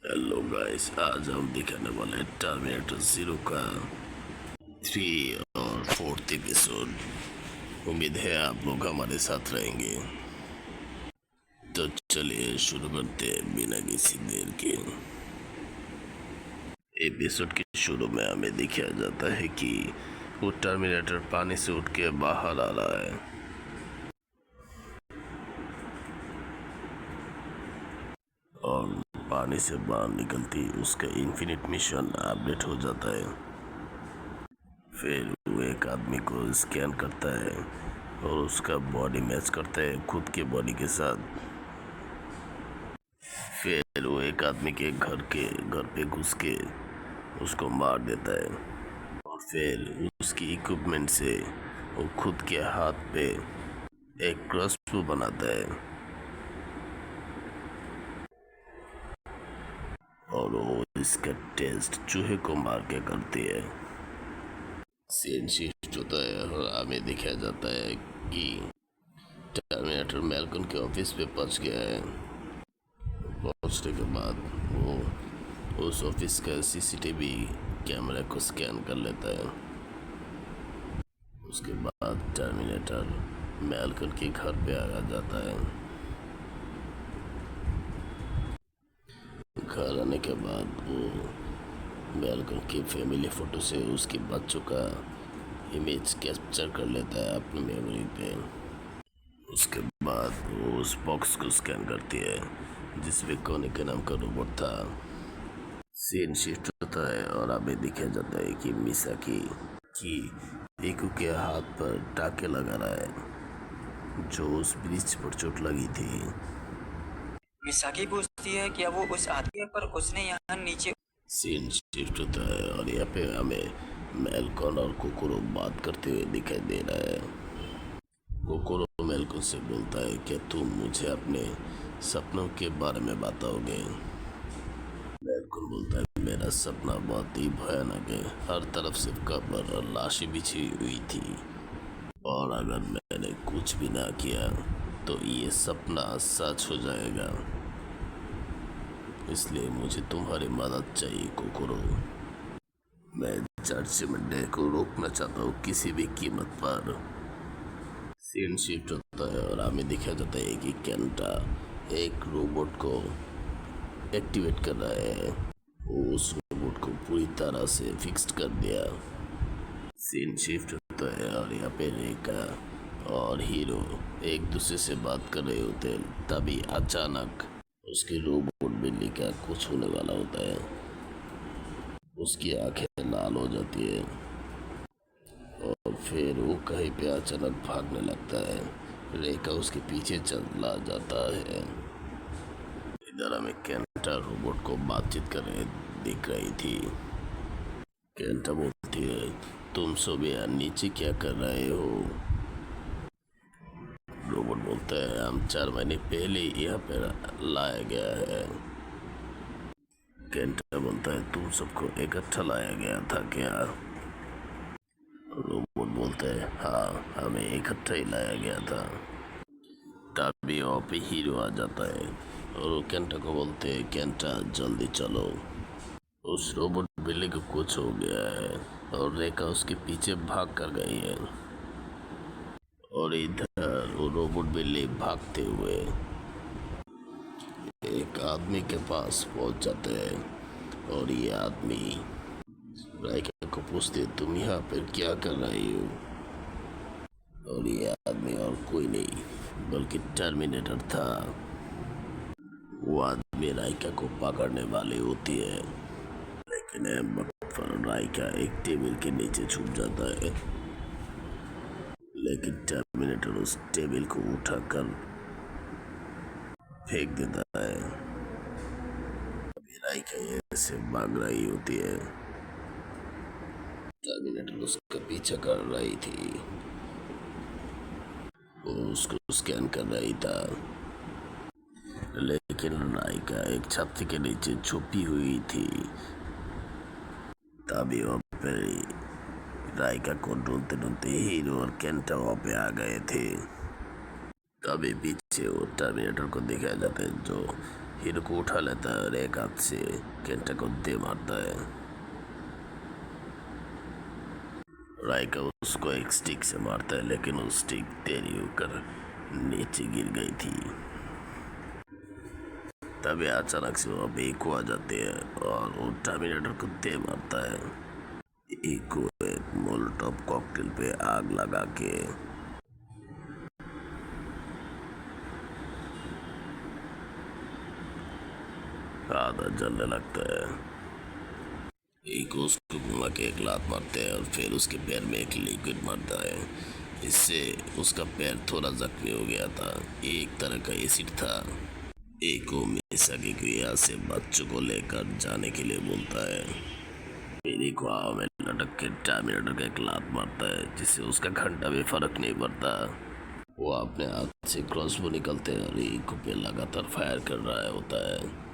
Hello guys, आज हम दिखाने वाले हैं टर्मिनेटर जीरो का 3 और 4th एपिसोड। उम्मीद है आप लोग हमारे साथ रहेंगे। तो चलिए शुरू करते हैं बिना किसी देर के। एपिसोड के शुरू में हमें दिखाया जाता है कि वो टर्मिनेटर पानी से उठ के बाहर आ रहा है और पानी से बाहर निकलती उसका इन्फिनिट मिशन अपडेट हो जाता है। फिर वो एक आदमी को स्कैन करता है और उसका बॉडी मैच करता है खुद के बॉडी के साथ। फिर वो एक आदमी के घर पे घुस के उसको मार देता है और फिर उसकी इक्विपमेंट से वो खुद के हाथ पे एक क्रॉसबो बनाता है और वो इसका टेस्ट चूहे को मार के करती है। सीन शिफ्ट होता है और हमें दिखाया जाता है कि टर्मिनेटर मैल्कन के ऑफिस पे पहुंच गया है। पहुंचने के बाद वो उस ऑफिस का सीसीटीवी कैमरा को स्कैन कर लेता है। उसके बाद टर्मिनेटर मैल्कन के घर पे आ जाता है। घर आने के बाद वो मैल्कन की फैमिली फोटो से उसके बच्चों का इमेज कैप्चर कर लेता है अपनी मेमोरी पे। उसके बाद वो उस बॉक्स को स्कैन करती है जिसमें कोने के नाम का रोबोट था। सीन शिफ्ट होता है और हमें दिखाया जाता है कि मिसाकी की रीकू के हाथ पर टाके लगा रहा है जो उस ब्रिज पर चोट लगी थी। मिसाकी पूछती है कि अब वो उस आदमी पर उसने यहाँ नीचे। सीन शिफ्ट होता है और यहाँ पे हमें मेलकॉन और कुकुरो बात करते हुए दिखाई दे रहा है। कुकुरो मेलकॉन से बोलता है कि तुम मुझे अपने सपनों के बारे में बताओगे। मेलकॉन बोलता है मेरा सपना बहुत ही भयानक है, हर तरफ सिर्फ कब्र और लाशें बिछी हुई थी और अगर मैंने कुछ भी ना किया तो ये सपना सच हो जाएगा। इसलिए मुझे तुम्हारी मदद चाहिए कुकुरो। मैं जजमेंट को रोकना चाहता हूँ किसी भी कीमत पर। सीन शिफ्ट होता है और हमें दिखाया जाता है कि केंटा एक रोबोट को एक्टिवेट कर रहा है। वो उस रोबोट को पूरी तरह से फिक्स्ड कर दिया। सीन शिफ्ट होता है और यहाँ पे रेका और हीरो एक दूसरे से बात कर रहे होते हैं। तभी अचानक उसकी रोबोट बिल्ली का कुछ होने वाला होता है। उसकी आंखें लाल हो जाती है और फिर वो कहीं पे अचानक भागने लगता है। रेका उसके पीछे चला जाता है। इधर हमें केंटा रोबोट को बातचीत करने दिख रही थी। केंटा बोलती है तुम सब यहाँ नीचे क्या कर रहे हो। रोबोट बोलता है हम 4 महीने पहले यहाँ पे लाया गया है। केंटा बोलता है तुम सबको इकट्ठा लाया गया था क्या। रोबोट बोलता है हाँ, हमें इकट्ठा ही लाया गया था। तभी वहाँ पे हीरो आ जाता है और वो केंटा को बोलते हैं केंटा जल्दी चलो, उस रोबोट बिल्ली को कुछ हो गया है और रेखा उसके पीछे भाग कर गई है। और इधर वो रोबोट बिल्ली भागते हुए एक आदमी के पास पहुंच जाते हैं और ये आदमी राइका को पूछते तुम यहाँ पर क्या कर रही हो। और ये आदमी और कोई नहीं बल्कि टर्मिनेटर था। वो आदमी राइका को पकड़ने वाली होती है लेकिन वक्त पर राइका एक टेबल के नीचे छुप जाता है। लेकिन टर्मिनेटर उस टेबल को उठाकर फेंक देता है। अभी राइका ऐसे भाग रही होती है। टर्मिनेटर उसका पीछा कर रही थी। वो उसको स्कैन कर रही था लेकिन राइका एक छत के नीचे छुपी हुई थी। तभी वहाँ पे राइका को ढूंढते ढूंढते हीरो और केंटा वहाँ पे आ गए थे। तभी पीछे वो टर्मिनेटर को दिखाया जाता है जो हीरो को उठा लेता है और एक हाथ से केंटा को दे मारता है। राइका उसको एक स्टिक से मारता है, लेकिन वो स्टिक तेरी होकर नीचे गिर गई थी। तभी अचानक से वहाँ पे इको आ जाते हैं और वो टर्मिनेटर को दे मारता है। इको एक मोलोटोव कॉकटेल पे आग लगा के आधा जलने लगता है। इको उसको घुमा के एक लात मारते हैं और फिर उसके पैर में एक लिक्विड मारता है। इससे उसका पैर थोड़ा जख्मी हो गया था। एक तरह का एसिड था। इको मिसाकी को यहाँ से बच्चों को लेकर जाने के लिए बोलता है। फिर इको हवा में लटक के टर्मिनेटर का एक लात मारता है, जिससे उसका घंटा भी फर्क नहीं पड़ता। वो अपने हाथ से क्रॉसबो निकलते हैं और इको पे लगातार फायर कर रहा होता है।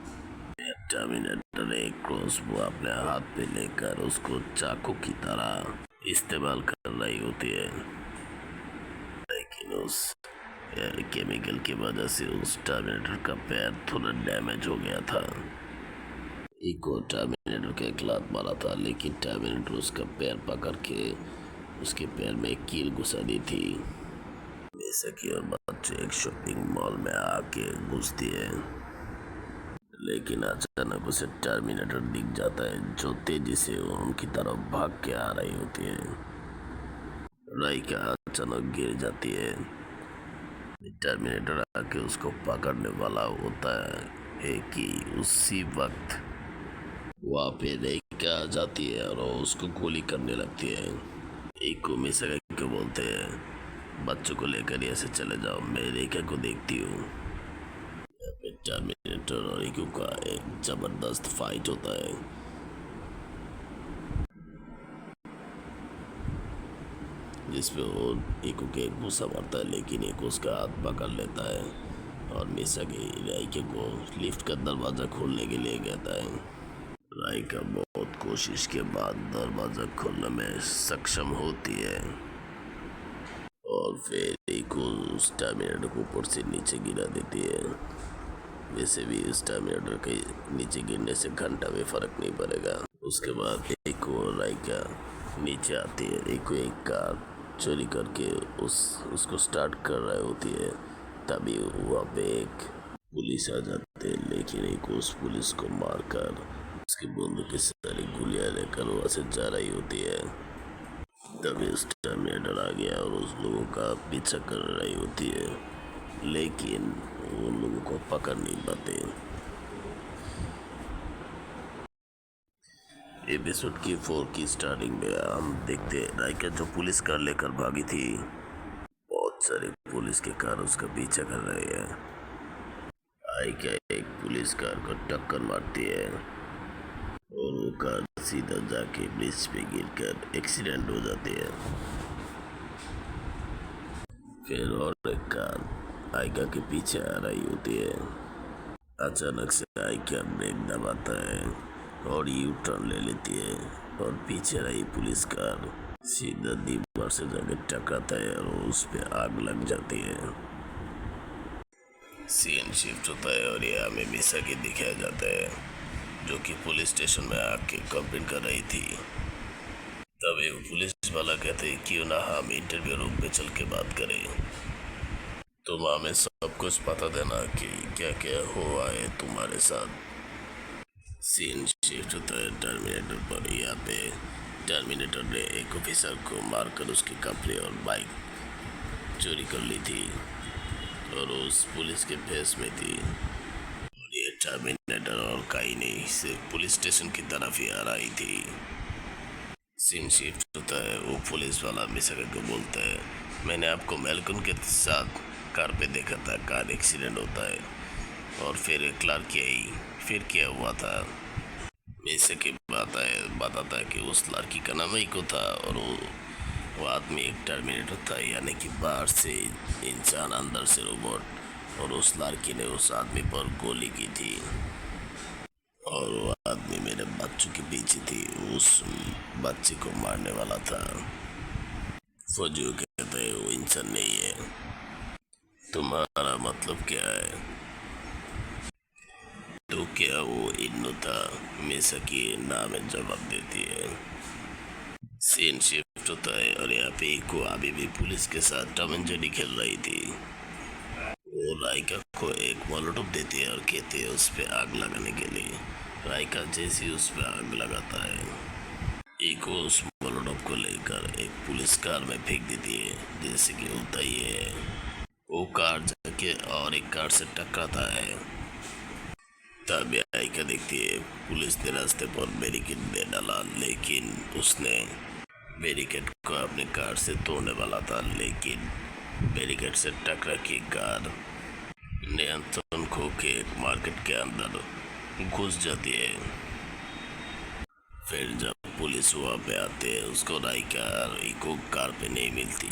टर्मिनेटर एक क्रॉसबो अपने हाथ पे लेकर उसको चाकू की तरह इस्तेमाल कर रही होती है, लेकिन उस केमिकल की वजह से उस टर्मिनेटर का पैर थोड़ा डैमेज हो गया था। इको टर्मिनेटर का एक लात मारा था, लेकिन टर्मिनेटर उसका पैर पकड़ के उसके पैर में एक कील घुसा दी थी। मिसाकी और बच्चे एक शॉपिंग मॉल में आके घुसती है, लेकिन अचानक उसे टर्मिनेटर दिख जाता है, जो तेजी से उनकी तरफ भाग के आ रही होती है। राइका अचानक गिर जाती है। टर्मिनेटर आके उसको पकड़ने वाला होता है कि उसी वक्त वहाँ पे राइका आ जाती है और उसको गोली करने लगती है। एक को मिसाकी को बोलते हैं, बच्चों को लेकर यहाँ से चले जाओ, मैं राइका को देखती हूँ। टर्मिनेटर और इको का एक जबरदस्त फाइट होता है, जिसपे वो इको के गुस्सा मारता है, लेकिन इको उसका हाथ पकड़ लेता है और मिसाकी राइका को लिफ्ट का दरवाज़ा खोलने के लिए कहता है। राइका बहुत कोशिश के बाद दरवाज़ा खोलने में सक्षम होती है और फिर इको उस टर्मिनेटर को ऊपर से नीचे गिरा देती है। वैसे भी इस टर्मिनेटर के नीचे गिरने से घंटा भी फर्क नहीं पड़ेगा। उसके बाद एक और राइका नीचे आती है। एक कार चोरी करके उसको स्टार्ट कर रही होती है। तभी वहाँ पे एक पुलिस आ जाते है, लेकिन एक उस पुलिस को मारकर उसकी बंदूक की सारी गोलियां लेकर वहाँ से जा रही होती है। तभी उस टर्मिनेटर आ गया और उस लोगों का पीछा कर रही होती है, लेकिन उन लोगों को पकड़ नहीं पाते। एपिसोड की 4 की स्टार्टिंग में हम देखते हैं राइका जो पुलिस कार लेकर भागी थी। बहुत सारे पुलिस के कार उसका पीछा कर रहे हैं। राइका एक पुलिस कार को टक्कर मारती है और वो कार सीधा जाके ब्रिज पे गिरकर एक्सीडेंट हो जाती है। फिर और एक कार राइका के पीछे आ रही होती है। अचानक से राइका ब्रेक दबाता है और यू टर्न ले लेती है और पीछे रही पुलिस कार सीधा दीवार से जाकर टकराता है और उस पे आग लग जाती है। सीन शिफ्ट होता है और ये हमें मिसाकी दिखाया जाता है, जो कि पुलिस स्टेशन में आके कंप्लेंट कर रही थी। तभी वो पुलिस वाला कहते हैं, क्यों ना हम इंटरव्यू रूम पे चल के बात करें, तुम हमें सब कुछ बता देना कि क्या क्या हुआ है तुम्हारे साथ। सीन शिफ्ट होता है टर्मिनेटर पर। यहाँ पे टर्मिनेटर ने एक ऑफिसर को मारकर उसके कपड़े और बाइक चोरी कर ली थी और उस पुलिस के फेस में थी, और ये टर्मिनेटर और कहीं नहीं सिर्फ पुलिस स्टेशन की तरफ ही आ रही थी। सीन शिफ्ट होता है। वो पुलिस वाला मिसाकी को बोलता है, मैंने आपको मेलकुन के साथ कार पे देखा था, कार एक्सीडेंट होता है और फिर क्लार्क आई, फिर क्या हुआ था। मिसाकी बताता है कि उस लड़की का नाम इको था और वो आदमी एक टर्मिनेटर था, यानी कि बाहर से इंसान अंदर से रोबोट, और उस लड़की ने उस आदमी पर गोली की थी और वो आदमी मेरे बच्चों के पीछे थी, उस बच्चे को मारने वाला था। फौजी कहते हैं वो इंसान नहीं है, तुम्हारा मतलब क्या है। क्या वो इन्नु था? मिसाकी नाम जवाब देती है। सीन शिफ्ट होता है और यहाँ पे इको अभी भी पुलिस के साथ टॉम एंड जेरी खेल रही थी। वो राइका को एक मोलोटोव देती है और कहती है उस पे आग लगाने के लिए। राइका जैसे उस पे आग लगाता है, इको उस मोलोटोव को लेकर एक पुलिस कार में फेंक देती है। जैसे कि होता ही है, वो कार जाके और एक कार से टकराता है। तब राइका देखती है पुलिस ने रास्ते पर बैरिकेड दे डाला, लेकिन उसने बैरिकेड को अपनी कार से तोड़ने वाला था, लेकिन बैरिकेड से टकरा की कार नियंत्रण खो के एक मार्केट के अंदर घुस जाती है। फिर जब पुलिस वहाँ पे आते हैं, उसको राइका और इको कार पे नहीं मिलती।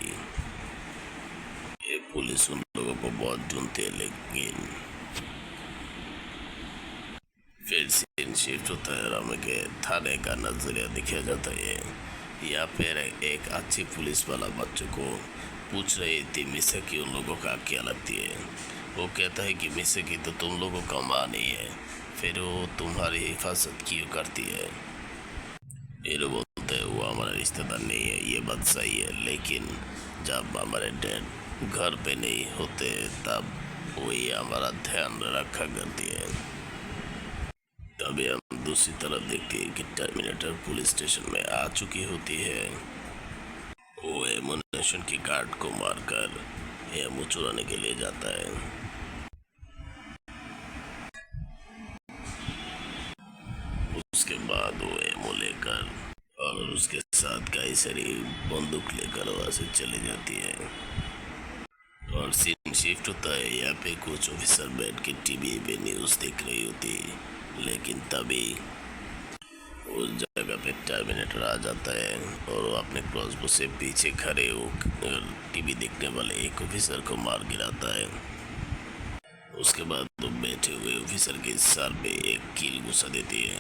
ये पुलिस उन लोगों को बहुत ढूंढते हैं, लेकिन फिर सीन शिफ्ट होता है और हमें थाने का नजरिया दिखाया जाता है। या फिर एक अच्छी पुलिस वाला बच्चों को पूछ रही थी मिसाकी उन लोगों का क्या लगती है। वो कहता है कि मिसाकी तो तुम लोगों का माँ नहीं है, फिर वो तुम्हारी हिफाजत क्यों करती है? ये बोलते हैं वो हमारा रिश्तेदार नहीं है, ये बात सही है, लेकिन जब हमारे डैड घर पे नहीं होते तब वही हमारा ध्यान रखा करती है। तभी हम दूसरी तरफ देखते हैं कि टर्मिनेटर पुलिस स्टेशन में आ चुकी होती है। वो एमुनेशन की गार्ड को मारकर एमो चुराने के लिए जाता है। उसके बाद वो एमो लेकर और उसके साथ कई सारी बंदूक लेकर वहाँ से चली जाती है। और सीन शिफ्ट होता है। यहाँ पे कुछ ऑफिसर बैठ के टीवी पे न्यूज़ देख रही होती, लेकिन तभी उस जगह पे टर्मिनेटर आ जाता है और वो अपने क्रॉसबो से पीछे खड़े हो टीवी देखने वाले एक ऑफिसर को मार गिराता है। उसके बाद वो बैठे हुए ऑफिसर के सर पे एक कील घुसा देती है।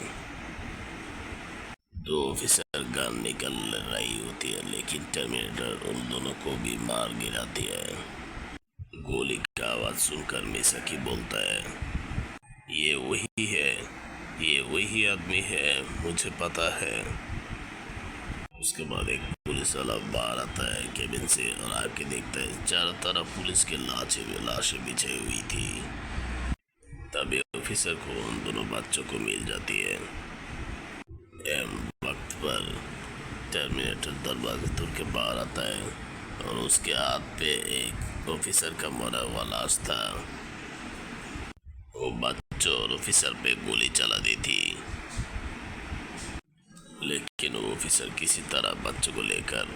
दो ऑफिसर गन निकल रही होती है, लेकिन टर्मिनेटर उन दोनों को भी मार गिराती है। गोली का आवाज सुनकर मिसाकी बोलता है, ये वही है, ये वही आदमी है, मुझे पता है। उसके बाद एक पुलिस वाला बाहर आता है केबिन से और आके देखता है चारों तरफ पुलिस के लाशें बिछी हुई थी। तभी ऑफिसर को उन दोनों बच्चों को मिल जाती है। वक्त पर टर्मिनेटर दरवाजे तोड़ के बाहर आता है और उसके हाथ पे एक ऑफिसर का मरा हुआ लाश था। वो बच्चों और ऑफिसर पे गोली चला दी थी, लेकिन वो ऑफिसर किसी तरह बच्चों को लेकर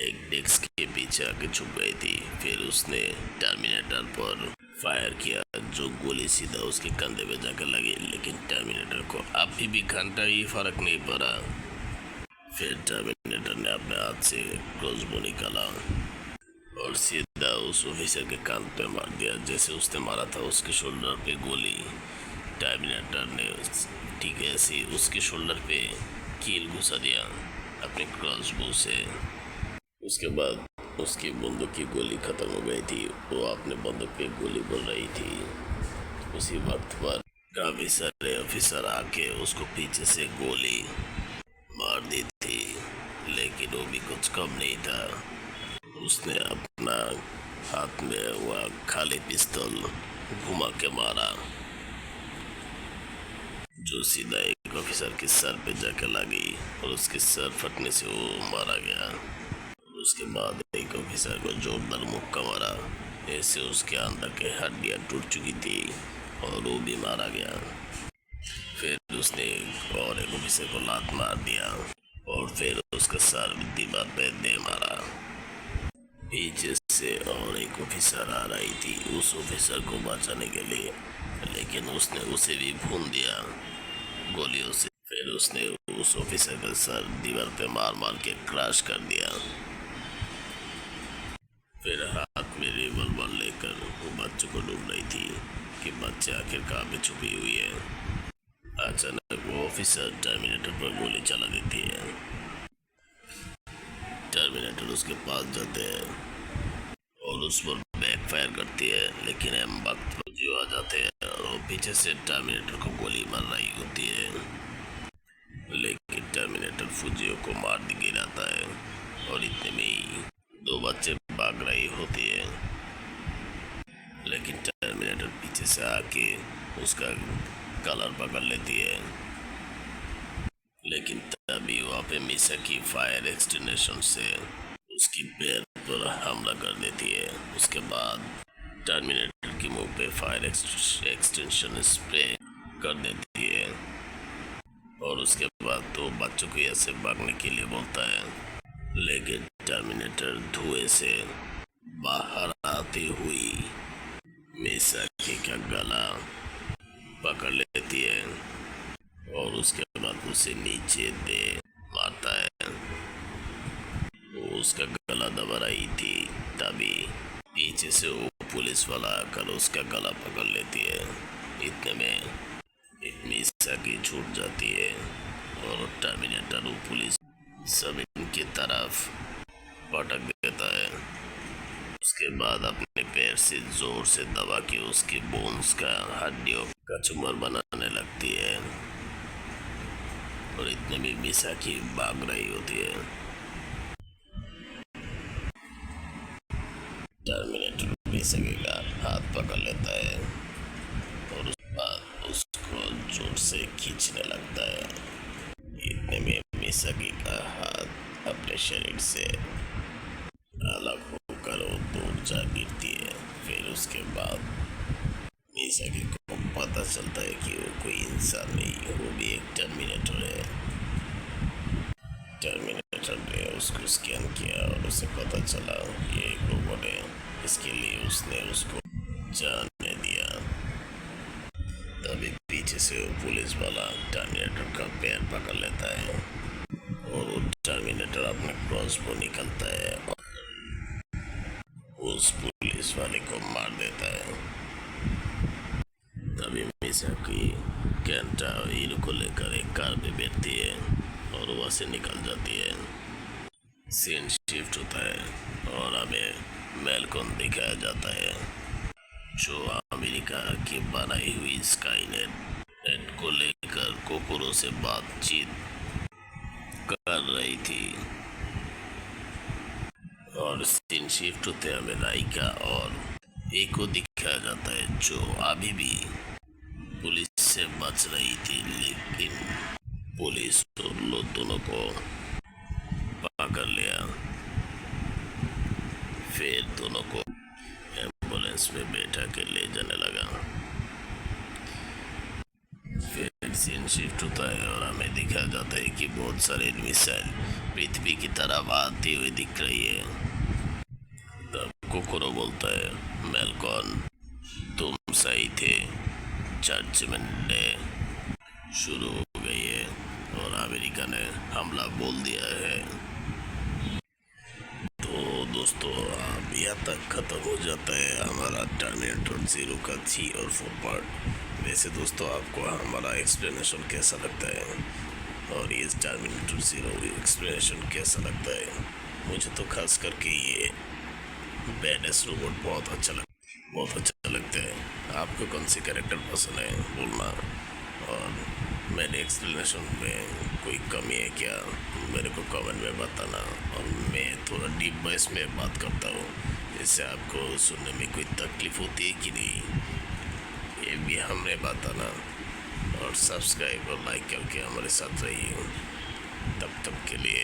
एक डेस्क के पीछे आके छुप गई थी। फिर उसने टर्मिनेटर पर फायर किया, जो गोली सीधा उसके कंधे पे जाकर लगी, लेकिन टर्मिनेटर को अभी भी घंटा ही फर्क नहीं पड़ा। फिर टर्मिनेटर ने अपने हाथ से क्रॉसबो निकाला और सीधा उस ऑफिसर के कान पे मार दिया। जैसे उसने मारा था उसके शोल्डर पे गोली, टर्मिनेटर ने ठीक ऐसे उसके शोल्डर पे कील घुसा दिया अपने क्रॉसबो से। उसके बाद उसकी बंदूक की गोली खत्म हो गई थी, वो अपने बंदूक पे गोली बोल रही थी। उसी वक्त पर काफी सारे ऑफिसर आके उसको पीछे से गोली मार दी थी, लेकिन वो भी कुछ कम नहीं था। उसने अपना हाथ में हुआ खाली पिस्तौल घुमा के मारा, जो सीधा एक ऑफिसर के सर पे जाकर लगी और उसके सर फटने से वो मारा गया। उसके बाद एक ऑफिसर को जोरदार मुक्का मारा, ऐसे उसके अंदर के हड्डियां टूट चुकी थी और वो भी मारा गया। फिर उसने और एक ऑफिसर को लात मार दिया और फिर उसका सर दीवार पे दे मारा। पीछे से और एक ऑफिसर आ रही थी उस ऑफिसर को बचाने के लिए, लेकिन उसने उसे भी भून दिया गोलियों से। फिर उसने उस ऑफिसर का सर दीवार पे मार मार के क्रैश कर दिया। फिर हाथ में रिवॉल्वर लेकर वो बच्चों को ढूंढ रही थी कि बच्चे आखिर कहाँ पे छुपी हुई है। अचानक वो ऑफिसर टर्मिनेटर पर गोली चला देती है। टर्मिनेटर उसके पास जाते हैं और उस पर बैकफायर करती है, लेकिन हम वक्त पर जो आ जाता आते हैं और वो पीछे से टर्मिनेटर को गोली मार रही होती है, लेकिन टर्मिनेटर फुजियो को मार गिराता है और इतने में ही दो बच्चे भाग रही होती है, लेकिन टर्मिनेटर पीछे से आके उसका कलर पकड़ लेती है। लेकिन तभी वहाँ पे मिसा की फायर एक्सटिंग्विशर से उसकी पैर पर हमला कर देती है। उसके बाद टर्मिनेटर के मुंह पे फायर एक्सटेंशन स्प्रे कर देती है और उसके बाद तो बच्चों को ऐसे भागने के लिए बोलता है, लेकिन टर्मिनेटर धुएं से बाहर आती हुई मिसाकी का गला पकड़ लेती है और उसके बाद उसे नीचे दे मारता है। वो उसका गला दबा रही थी, तभी पीछे से वो पुलिस वाला आकर उसका गला पकड़ लेती है। इतने में मिसाकी छूट जाती है और टर्मिनेटर वो पुलिस सब इनकी तरफ पटक देता है। उसके बाद अपने पैर से जोर से दबा के उसके बोन्स का हड्डियों का चूमर बनाने लगती है और इतने में मिसाकी भाग रही होती है। टर्मिनेटर मिसाकी का हाथ पकड़ लेता है और उसके बाद उसको जोर से खींचने लगता है। इतने में मिसाकी का हाथ अपने शरीर से अलग होकर वो दूर जा गिरती है। फिर उसके बाद मिसाकी को पता चलता है कि वो कोई इंसान नहीं, वो भी एक टर्मिनेटर है। टर्मिनेटर ने उसको स्कैन किया और उसे पता चला ये एक रोबोट है, इसके लिए उसने उसको जाने दिया। तभी पीछे से वो पुलिस वाला टर्मिनेटर का पैर पकड़ लेता है और वो टर्मिनेटर अपना क्रॉसबो निकलता है और उस पुलिस वाले को मार देता है। तभी मिसाकी कैंटा हीरो को लेकर एक कार में बैठती है और वहाँ से निकल जाती है। सीन शिफ्ट होता है और हमें मेलकॉन दिखाया जाता है, जो अमेरिका की बनाई हुई स्काईनेट को लेकर कोकोरो से बातचीत कर रही थी। और सीन शिफ्ट होते हमें राइका और एक को दिखाया जाता है, जो अभी भी पुलिस से बच रही थी, लेकिन पुलिस लोग दोनों को पकड़ लिया। फिर दोनों को एम्बुलेंस में बैठा के ले जाने लगा। फिर सीन शिफ्ट होता है और हमें दिखाया जाता है कि बहुत सारे मिसाइल पृथ्वी की तरफ आती हुई दिख रही है। तब कोकोरो बोलता है, मेलकॉन तुम सही थे, जजमेंट डे शुरू हो गई है और अमेरिका ने हमला बोल दिया है। तो दोस्तों अब यहाँ तक खत्म हो जाता है हमारा टर्मिनेटर 0 का 3 और 4 पार्ट। वैसे दोस्तों आपको हमारा एक्सप्लेनेशन कैसा लगता है और ये टर्मिनेटर 0 एक्सप्लेनेशन कैसा लगता है? मुझे तो खास करके ये बैडेस रोबोट बहुत अच्छा लगता है। आपको कौन सी कैरेक्टर पसंद है बोलना, और मेरे एक्सप्लेनेशन में कोई कमी है क्या मेरे को कमेंट में बताना। और मैं थोड़ा डीप वॉइस में बात करता हूँ, इससे आपको सुनने में कोई तकलीफ होती है कि नहीं, ये भी हमें बताना। और सब्सक्राइब और लाइक करके हमारे साथ रहिए। तब तक के लिए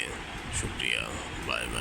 शुक्रिया, बाय बाय।